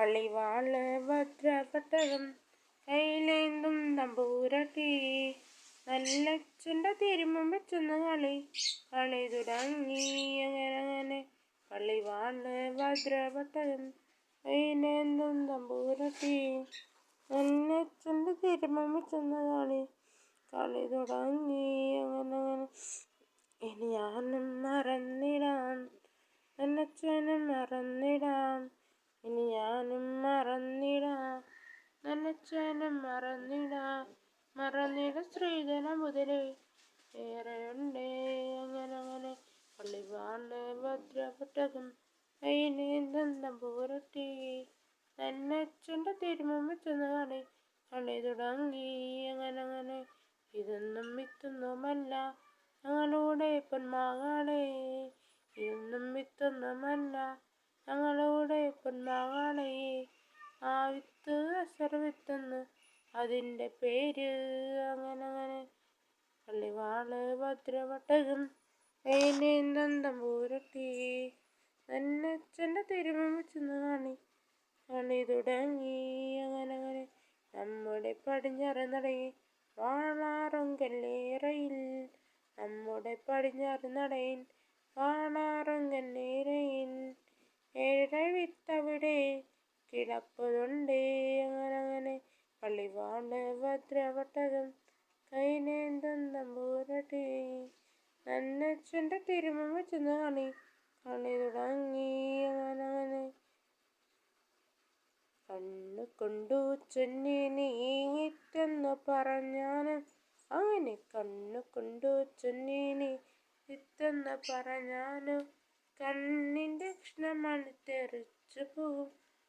പള്ളിവാള് ഭദ്രപട്ടകം കയ്യിലേന്തും തമ്പൂരട്ടി നല്ലച്ഛൻ്റെ തിരുമും വെച്ചെന്ന് കളി തുടങ്ങി അങ്ങനെ പള്ളിവാള് ഭദ്രപട്ടകം കയ്യിലേന്തും തമ്പൂരട്ടി നല്ലച്ഛൻ്റെ തിരുമും വെച്ചെന്ന് കളി തുടങ്ങി അങ്ങനെ ഇനി ഞാനും മറന്നിടാം നല്ലച്ഛനും മറന്നിടാം ഇനി ഞാനും മറന്നിടാം നല്ലച്ഛനും മറന്നിട സ്ത്രീധന മുതലേ ഏറെയുണ്ടേ അങ്ങനെ പള്ളിവാള് ഭദ്രപട്ടകം കയ്യിലേന്തും തമ്പൂരട്ടി നല്ലച്ഛൻ്റെ തിരുമും വെച്ചെന്ന് കളി തുടങ്ങി അങ്ങനെ ഇതൊന്നും വിത്തൊന്നുമല്ല ഞങ്ങളുടെ പൊന്മകളെ ഇതൊന്നും വിത്തൊന്നുമല്ല ഞങ്ങളുടെ പൊന്മകളെ ആ വിത്ത് അസർവിത്തെന്ന് അതിൻ്റെ പേര് അങ്ങനെ പള്ളിവാള് ഭദ്രപട്ടകം കയ്യിലേന്തും തമ്പൂരട്ടി നല്ലച്ഛൻ്റെ തിരുമും വെച്ചെന്ന് കളി തുടങ്ങി അങ്ങനെ നമ്മുടെ പടിഞ്ഞാറ് നടയിൽ വാളാറും കല്ലേറയിൽ നമ്മുടെ പടിഞ്ഞാറ് നടയിൽ വാളാറും കല്ലേറയിൽ ഏഴര വിത്തവിടെ കിടപ്പതുണ്ടേ അങ്ങനെ പള്ളിവാള് ഭദ്രപട്ടകം കയ്യിലേന്തും തമ്പൂരട്ടി നല്ലച്ഛൻ്റെ തിരുമും വെച്ചെന്ന് കളി തുടങ്ങി അങ്ങനെ കണ്ണു കൊണ്ടു ചൊല്ലി നീങ്ങിട്ടെന്ന് പറഞ്ഞാന് അങ്ങനെ കണ്ണു കൊണ്ടു ചൊല്ലി നീത്തെന്ന് പറഞ്ഞാന് കണ്ണിൻ്റെ കഷ്ണമാണ് തെറിച്ചു പോവും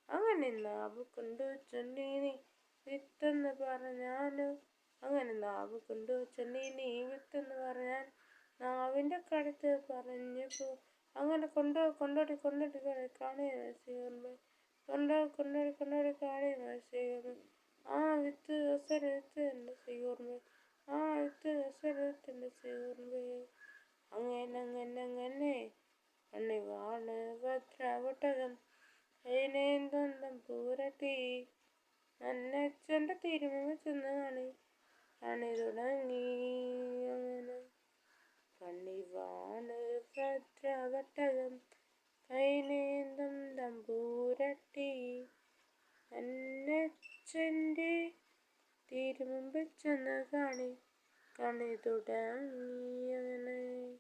അങ്ങനെ നാവ് കൊണ്ടു ചൊല്ലി നീത്തെന്ന് പറഞ്ഞാല് അങ്ങനെ നാവ് കൊണ്ടു ചൊല്ലി നീത്തെന്ന് പറഞ്ഞാൽ നാവിൻ്റെ കടുത്ത് പറഞ്ഞു പോവും അങ്ങനെ കൊണ്ടോടി കാണി കൊണ്ടോടി കാണി ആ വിത്ത് അസരത്തിൻ്റെ സീർമേ ആ വിത്ത് അസരത്തിൻ്റെ സീർമേ അങ്ങനെ പള്ളിവാള് ഭദ്രപട്ടകം കയ്യിലേന്തും തമ്പൂരട്ടി നല്ലച്ഛൻ്റെ തിരുമും വെച്ചെന്ന് കളി തുടങ്ങി അങ്ങനെ പള്ളിവാള് ഭദ്രപട്ടകം കയ്യിലേന്തും തമ്പൂരട്ടി നല്ലച്ഛൻ്റെ തിരുമും വെച്ചെന്ന് കളി തുടങ്ങി.